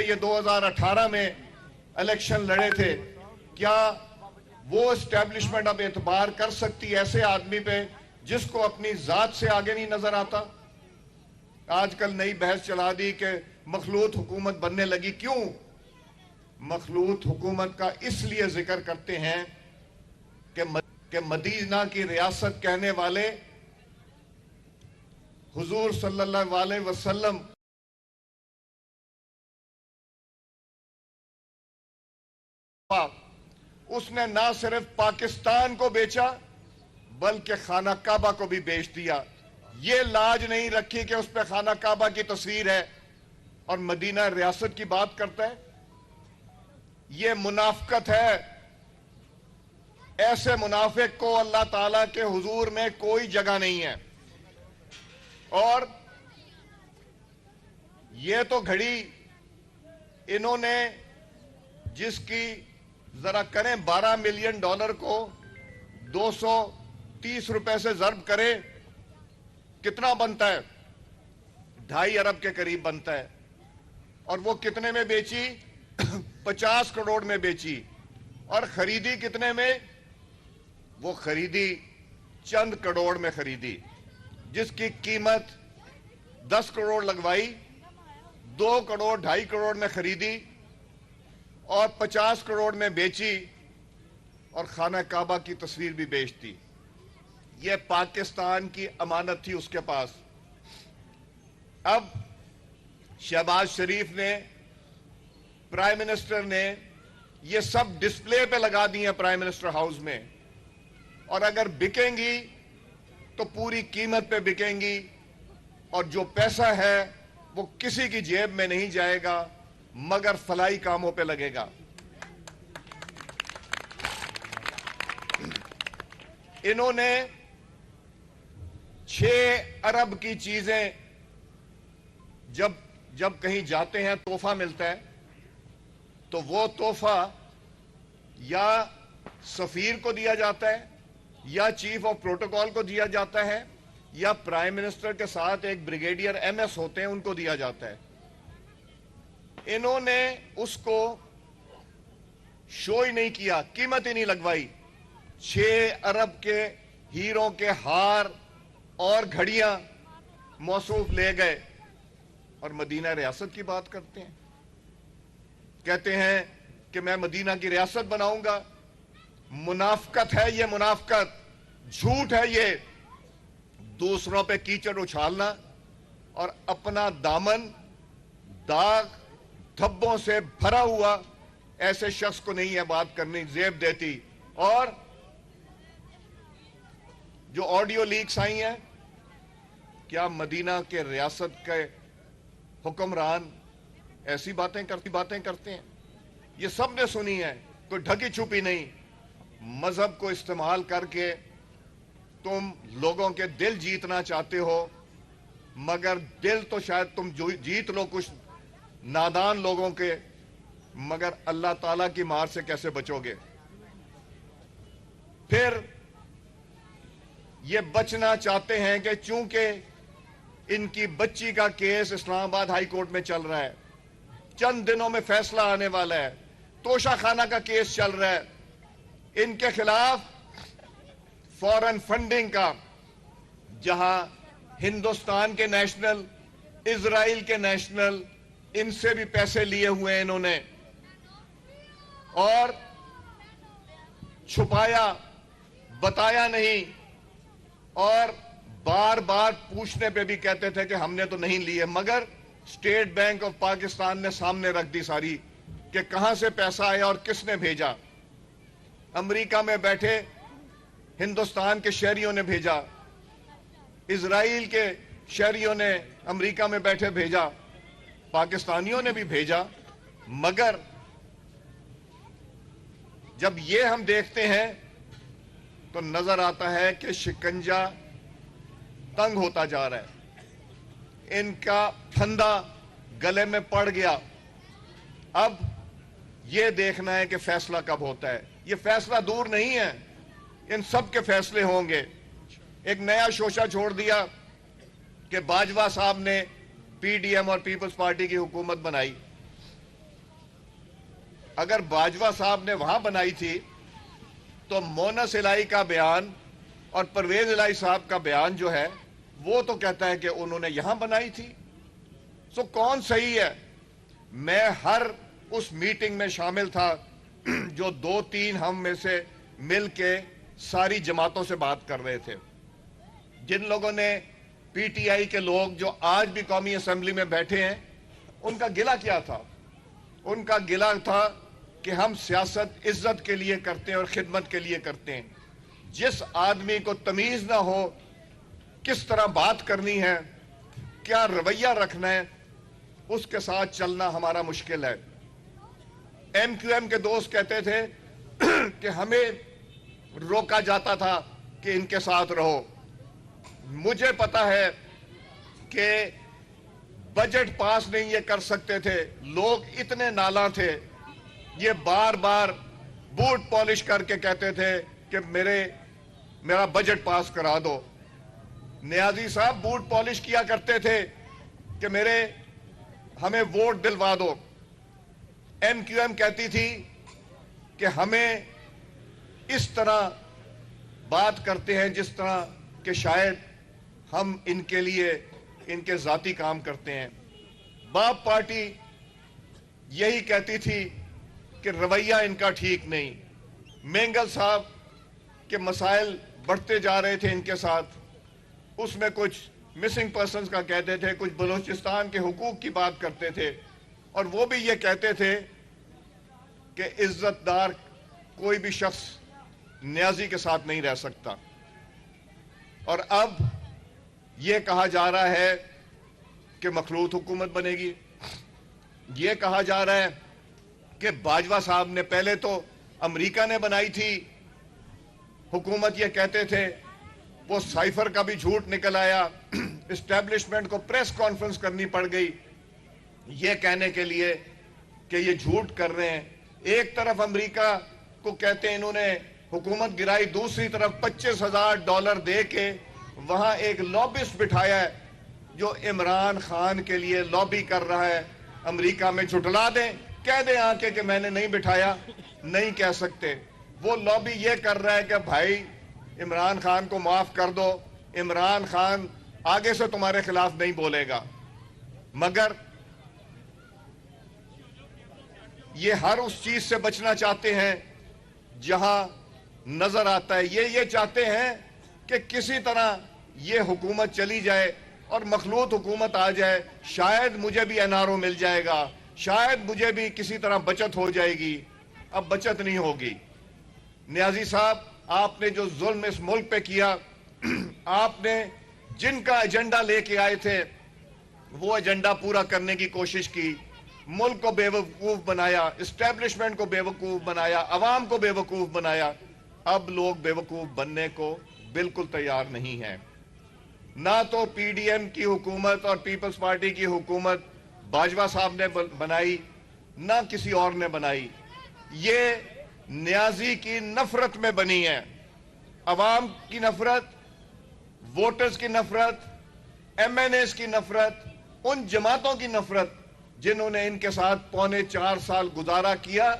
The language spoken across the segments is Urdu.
یہ 2018 میں الیکشن لڑے تھے، کیا وہ اسٹیبلشمنٹ اب اعتبار کر سکتی ایسے آدمی پہ جس کو اپنی ذات سے آگے نہیں نظر آتا؟ آج کل نئی بحث چلا دی کہ مخلوط حکومت بننے لگی. کیوں مخلوط حکومت کا اس لیے ذکر کرتے ہیں کہ مدینہ کی ریاست کہنے والے حضور صلی اللہ علیہ وسلم اس نے نہ صرف پاکستان کو بیچا بلکہ خانہ کعبہ کو بھی بیچ دیا. یہ لاج نہیں رکھی کہ اس پہ خانہ کعبہ کی تصویر ہے اور مدینہ ریاست کی بات کرتا ہے. یہ منافقت ہے. ایسے منافق کو اللہ تعالیٰ کے حضور میں کوئی جگہ نہیں ہے. اور یہ تو گھڑی انہوں نے جس کی ذرا کریں $12 ملین کو 230 روپے سے ضرب کرے کتنا بنتا ہے؟ 2.5 ارب کے قریب بنتا ہے. اور وہ کتنے میں بیچی؟ 50 کروڑ میں بیچی. اور خریدی کتنے میں؟ وہ خریدی چند کروڑ میں خریدی. جس کی قیمت 10 کروڑ لگوائی 2 کروڑ 2.5 کروڑ میں خریدی اور 50 کروڑ میں بیچی اور خانہ کعبہ کی تصویر بھی بیچتی. یہ پاکستان کی امانت تھی اس کے پاس. اب شہباز شریف نے، پرائم منسٹر نے یہ سب ڈسپلے پہ لگا دی ہیں پرائم منسٹر ہاؤس میں، اور اگر بکیں گی تو پوری قیمت پہ بکیں گی اور جو پیسہ ہے وہ کسی کی جیب میں نہیں جائے گا مگر فلاحی کاموں پہ لگے گا. انہوں نے 6 ارب کی چیزیں جب کہیں جاتے ہیں تحفہ ملتا ہے تو وہ تحفہ یا سفیر کو دیا جاتا ہے یا چیف آف پروٹوکول کو دیا جاتا ہے یا پرائم منسٹر کے ساتھ ایک بریگیڈیئر ایم ایس ہوتے ہیں ان کو دیا جاتا ہے. انہوں نے اس کو شو ہی نہیں کیا، قیمت ہی نہیں لگوائی. 6 ارب کے ہیروں کے ہار اور گھڑیاں موصوف لے گئے اور مدینہ ریاست کی بات کرتے ہیں. کہتے ہیں کہ میں مدینہ کی ریاست بناؤں گا. منافقت ہے یہ، منافقت، جھوٹ ہے یہ. دوسروں پہ کیچڑ اچھالنا اور اپنا دامن داغ دھبوں سے بھرا ہوا، ایسے شخص کو نہیں ہے بات کرنی زیب دیتی. اور جو آڈیو لیکس آئی ہیں، کیا مدینہ کے ریاست کے حکمران ایسی باتیں کرتے ہیں؟ یہ سب نے سنی ہے، کوئی ڈھکی چھپی نہیں. مذہب کو استعمال کر کے تم لوگوں کے دل جیتنا چاہتے ہو، مگر دل تو شاید تم جیت لو کچھ نادان لوگوں کے، مگر اللہ تعالیٰ کی مار سے کیسے بچو گے؟ پھر یہ بچنا چاہتے ہیں کہ چونکہ ان کی بچی کا کیس اسلام آباد ہائی کورٹ میں چل رہا ہے، چند دنوں میں فیصلہ آنے والا ہے. توشہ خانہ کا کیس چل رہا ہے. ان کے خلاف فورن فنڈنگ کا، جہاں ہندوستان کے نیشنل، اسرائیل کے نیشنل، ان سے بھی پیسے لیے ہوئے ہیں انہوں نے، اور چھپایا، بتایا نہیں، اور بار بار پوچھنے پہ بھی کہتے تھے کہ ہم نے تو نہیں لیے. مگر اسٹیٹ بینک آف پاکستان نے سامنے رکھ دی ساری کہ کہاں سے پیسہ آیا اور کس نے بھیجا. امریکہ میں بیٹھے ہندوستان کے شہریوں نے بھیجا، اسرائیل کے شہریوں نے امریکہ میں بیٹھے بھیجا، پاکستانیوں نے بھی بھیجا. مگر جب یہ ہم دیکھتے ہیں تو نظر آتا ہے کہ شکنجہ تنگ ہوتا جا رہا ہے. ان کا پھندا گلے میں پڑ گیا. اب یہ دیکھنا ہے کہ فیصلہ کب ہوتا ہے. یہ فیصلہ دور نہیں ہے، ان سب کے فیصلے ہوں گے. ایک نیا شوشہ چھوڑ دیا کہ باجوہ صاحب نے پی ڈی ایم اور پیپلز پارٹی کی حکومت بنائی. اگر باجوہ صاحب نے وہاں بنائی تھی تو مونس الہی کا بیان اور پرویز الہی صاحب کا بیان جو ہے وہ تو کہتا ہے کہ انہوں نے یہاں بنائی تھی. سو کون صحیح ہے؟ میں ہر اس میٹنگ میں شامل تھا جو 2-3 ہم میں سے مل کے ساری جماعتوں سے بات کر رہے تھے. جن لوگوں نے پی ٹی آئی کے لوگ جو آج بھی قومی اسمبلی میں بیٹھے ہیں ان کا گلہ کیا تھا؟ ان کا گلہ تھا کہ ہم سیاست عزت کے لیے کرتے ہیں اور خدمت کے لیے کرتے ہیں. جس آدمی کو تمیز نہ ہو کس طرح بات کرنی ہے، کیا رویہ رکھنا ہے، اس کے ساتھ چلنا ہمارا مشکل ہے. ایم کیو ایم کے دوست کہتے تھے کہ ہمیں روکا جاتا تھا کہ ان کے ساتھ رہو. مجھے پتا ہے کہ بجٹ پاس نہیں یہ کر سکتے تھے، لوگ اتنے نالاں تھے، یہ بار بار بوٹ پالش کر کے کہتے تھے کہ میرا بجٹ پاس کرا دو. نیازی صاحب بوٹ پالش کیا کرتے تھے کہ ہمیں ووٹ دلوا دو. ایم کیو ایم کہتی تھی کہ ہمیں اس طرح بات کرتے ہیں جس طرح کہ شاید ہم ان کے لیے ان کے ذاتی کام کرتے ہیں. باپ پارٹی یہی کہتی تھی کہ رویہ ان کا ٹھیک نہیں. مینگل صاحب کے مسائل بڑھتے جا رہے تھے ان کے ساتھ، اس میں کچھ مسنگ پرسنز کا کہتے تھے، کچھ بلوچستان کے حقوق کی بات کرتے تھے، اور وہ بھی یہ کہتے تھے کہ عزت دار کوئی بھی شخص نیازی کے ساتھ نہیں رہ سکتا. اور اب یہ کہا جا رہا ہے کہ مخلوط حکومت بنے گی. یہ کہا جا رہا ہے کہ باجوہ صاحب نے پہلے تو امریکہ نے بنائی تھی حکومت، یہ کہتے تھے. وہ سائفر کا بھی جھوٹ نکل آیا، اسٹیبلشمنٹ کو پریس کانفرنس کرنی پڑ گئی یہ کہنے کے لیے کہ یہ جھوٹ کر رہے ہیں. ایک طرف امریکہ کو کہتے ہیں انہوں نے حکومت گرائی، دوسری طرف $25,000 دے کے وہاں ایک لابسٹ بٹھایا ہے جو عمران خان کے لیے لابی کر رہا ہے. امریکہ میں جھٹلا دیں، کہہ دیں آ کے کہ میں نے نہیں بٹھایا، نہیں کہہ سکتے. وہ لابی یہ کر رہا ہے کہ بھائی عمران خان کو معاف کر دو، عمران خان آگے سے تمہارے خلاف نہیں بولے گا. مگر یہ ہر اس چیز سے بچنا چاہتے ہیں جہاں نظر آتا ہے یہ چاہتے ہیں کہ کسی طرح یہ حکومت چلی جائے اور مخلوط حکومت آ جائے. شاید مجھے بھی این آر او مل جائے گا، شاید مجھے بھی کسی طرح بچت ہو جائے گی. اب بچت نہیں ہوگی. نیازی صاحب، آپ نے جو ظلم اس ملک پہ کیا، آپ نے جن کا ایجنڈا لے کے آئے تھے وہ ایجنڈا پورا کرنے کی کوشش کی، ملک کو بے وقوف بنایا، اسٹیبلشمنٹ کو بے وقوف بنایا، عوام کو بے وقوف بنایا. اب لوگ بے وقوف بننے کو بالکل تیار نہیں ہیں. نہ تو پی ڈی ایم کی حکومت اور پیپلز پارٹی کی حکومت باجوہ صاحب نے بنائی، نہ کسی اور نے بنائی. یہ نیازی کی نفرت میں بنی ہے. عوام کی نفرت، ووٹرز کی نفرت، ایم این ایز کی نفرت، ان جماعتوں کی نفرت جنہوں نے ان کے ساتھ 4.25 سال گزارا کیا.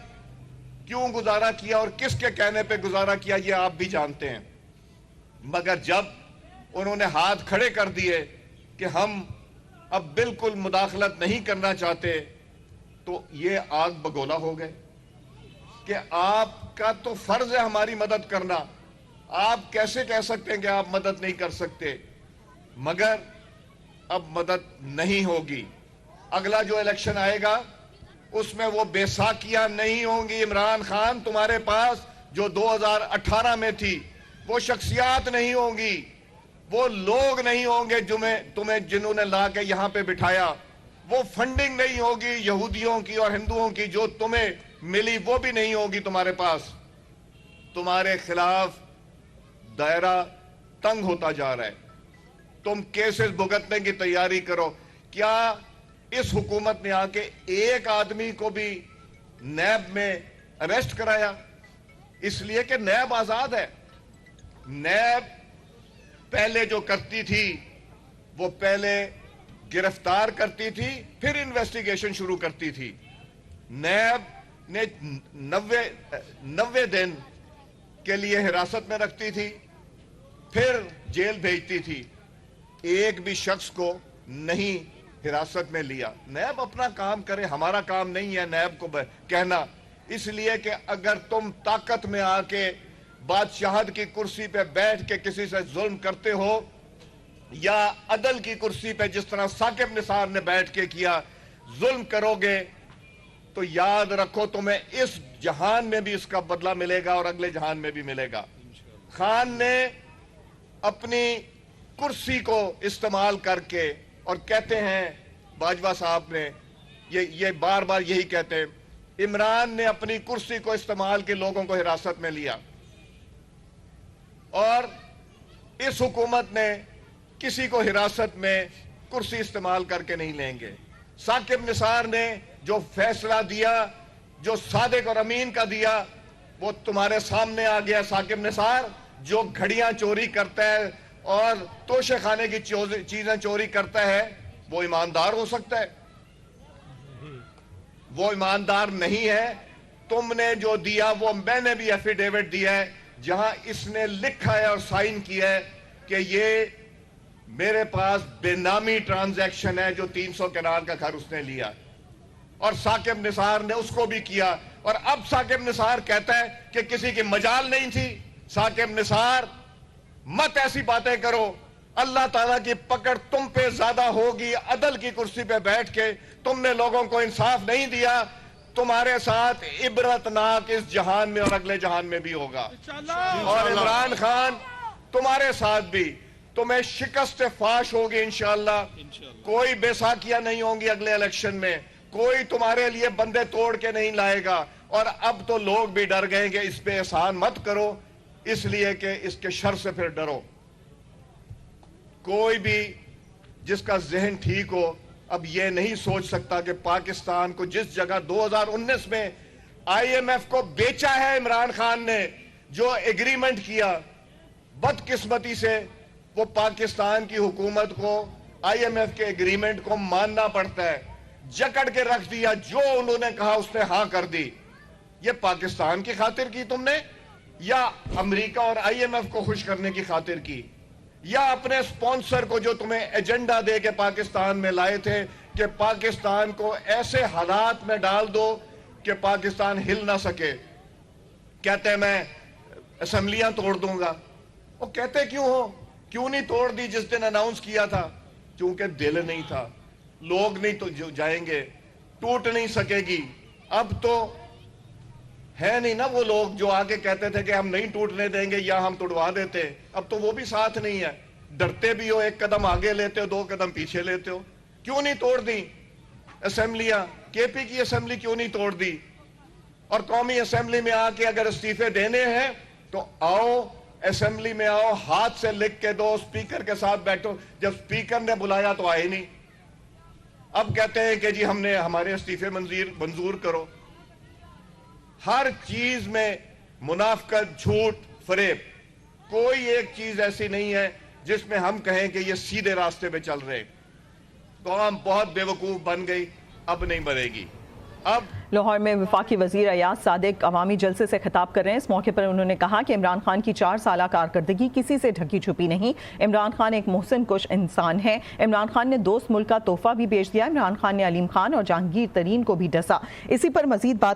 کیوں گزارا کیا اور کس کے کہنے پہ گزارا کیا یہ آپ بھی جانتے ہیں. مگر جب انہوں نے ہاتھ کھڑے کر دیے کہ ہم اب بالکل مداخلت نہیں کرنا چاہتے تو یہ آگ بگولا ہو گئے کہ آپ کا تو فرض ہے ہماری مدد کرنا. آپ کیسے کہہ سکتے ہیں کہ آپ مدد نہیں کر سکتے؟ مگر اب مدد نہیں ہوگی. اگلا جو الیکشن آئے گا اس میں وہ بیساکیاں نہیں ہوں گی. عمران خان تمہارے پاس جو 2018 میں تھی وہ شخصیات نہیں ہوں گی، وہ لوگ نہیں ہوں گے تمہیں جنہوں نے لا کے یہاں پہ بٹھایا. وہ فنڈنگ نہیں ہوگی یہودیوں کی اور ہندوؤں کی جو تمہیں ملی، وہ بھی نہیں ہوگی تمہارے پاس. تمہارے خلاف دائرہ تنگ ہوتا جا رہا ہے. تم کیسز بھگتنے کی تیاری کرو. کیا اس حکومت نے آ کے ایک آدمی کو بھی نیب میں اریسٹ کرایا؟ اس لیے کہ نیب آزاد ہے. نیب پہلے جو کرتی تھی وہ پہلے گرفتار کرتی تھی، پھر انویسٹیگیشن شروع کرتی تھی. نیب نے 90 دن کے لیے حراست میں رکھتی تھی، پھر جیل بھیجتی تھی، ایک بھی شخص کو نہیں حراست میں لیا۔ نیب اپنا کام کرے، ہمارا کام نہیں ہے نیب کو کہنا، اس لیے کہ اگر تم طاقت میں آ کے بادشاہت کی کرسی پہ بیٹھ کے کسی سے ظلم کرتے ہو، یا عدل کی کرسی پہ جس طرح ثاقب نثار نے بیٹھ کے کیا ظلم کرو گے، تو یاد رکھو تمہیں اس جہان میں بھی اس کا بدلہ ملے گا اور اگلے جہان میں بھی ملے گا۔ خان نے اپنی کرسی کو استعمال کر کے، اور کہتے ہیں باجوہ صاحب نے یہ بار بار یہی کہتے ہیں، عمران نے اپنی کرسی کو استعمال کے لوگوں کو حراست میں لیا، اور اس حکومت نے کسی کو حراست میں کرسی استعمال کر کے نہیں لیں گے۔ ثاقب نثار نے جو فیصلہ دیا، جو صادق اور امین کا دیا، وہ تمہارے سامنے آ گیا۔ ثاقب نثار جو گھڑیاں چوری کرتا ہے اور توشے خانے کی چیزیں چوری کرتا ہے، وہ ایماندار ہو سکتا ہے؟ وہ ایماندار نہیں ہے۔ تم نے جو دیا وہ میں نے بھی ایفیڈیوٹ دیا ہے، جہاں اس نے لکھا ہے اور سائن کیا ہے کہ یہ میرے پاس بے نامی ٹرانزیکشن ہے، جو 300 کنال کا گھر اس نے لیا، اور ثاقب نثار نے اس کو بھی کیا۔ اور اب ثاقب نثار کہتا ہے کہ کسی کی مجال نہیں تھی۔ ثاقب نثار، مت ایسی باتیں کرو، اللہ تعالیٰ کی پکڑ تم پہ زیادہ ہوگی۔ عدل کی کرسی پہ بیٹھ کے تم نے لوگوں کو انصاف نہیں دیا، تمہارے ساتھ عبرتناک اس جہان میں اور اگلے جہان میں بھی ہوگا۔ اور عمران خان تمہارے ساتھ بھی تمہیں شکست فاش ہوگی انشاءاللہ۔ کوئی بیساکیاں نہیں ہوں گی اگلے الیکشن میں، کوئی تمہارے لیے بندے توڑ کے نہیں لائے گا۔ اور اب تو لوگ بھی ڈر گئے کہ اس پہ احسان مت کرو، اس لیے کہ اس کے شر سے پھر ڈرو۔ کوئی بھی جس کا ذہن ٹھیک ہو اب یہ نہیں سوچ سکتا کہ پاکستان کو جس جگہ 2019 میں آئی ایم ایف کو بیچا ہے عمران خان نے، جو ایگریمنٹ کیا، بدقسمتی سے وہ پاکستان کی حکومت کو آئی ایم ایف کے ایگریمنٹ کو ماننا پڑتا ہے۔ جکڑ کے رکھ دیا، جو انہوں نے کہا اس نے ہاں کر دی۔ یہ پاکستان کی خاطر کی تم نے، یا امریکہ اور آئی ایم ایف کو خوش کرنے کی خاطر کی، یا اپنے سپانسر کو جو تمہیں ایجنڈا دے کے پاکستان میں لائے تھے کہ پاکستان کو ایسے حالات میں ڈال دو کہ پاکستان ہل نہ سکے؟ کہتے ہیں میں اسمبلیاں توڑ دوں گا۔ وہ کہتے کیوں ہو؟ کیوں نہیں توڑ دی جس دن اناؤنس کیا تھا؟ کیونکہ دل نہیں تھا، لوگ نہیں تو جائیں گے، ٹوٹ نہیں سکے گی۔ اب تو ہے نہیں نا وہ لوگ جو آگے کہتے تھے کہ ہم نہیں ٹوٹنے دیں گے یا ہم توڑوا دیتے، اب تو وہ بھی ساتھ نہیں ہے۔ ڈرتے بھی ہو، ایک قدم آگے لیتے ہو، 2 قدم پیچھے لیتے ہو۔ کیوں نہیں توڑ دی اسمبلیاں؟ کے پی کی اسمبلی کیوں نہیں توڑ دی؟ اور قومی اسمبلی میں آ کے اگر استعفے دینے ہیں تو آؤ، اسمبلی میں آؤ، ہاتھ سے لکھ کے دو، اسپیکر کے ساتھ بیٹھو۔ جب اسپیکر نے بلایا تو آئے نہیں، اب کہتے ہیں کہ جی ہم نے ہمارے استعفے منظور کرو۔ ہر چیز میں منافقت، جھوٹ، فریب، کوئی ایک چیز ایسی نہیں ہے جس میں ہم کہیں کہ یہ سیدھے راستے پہ چل رہے۔ قوم بہت بے وقوف بن گئی، اب نہیں بنے گی۔ اب لاہور میں وفاقی وزیر ایاز صادق عوامی جلسے سے خطاب کر رہے ہیں۔ اس موقع پر انہوں نے کہا کہ عمران خان کی 4 سالہ کارکردگی کسی سے ڈھکی چھپی نہیں۔ عمران خان ایک محسن کش انسان ہے۔ عمران خان نے دوست ملک کا تحفہ بھی بیچ دیا۔ عمران خان نے علیم خان اور جہانگیر ترین کو بھی ڈسا۔ اسی پر مزید بات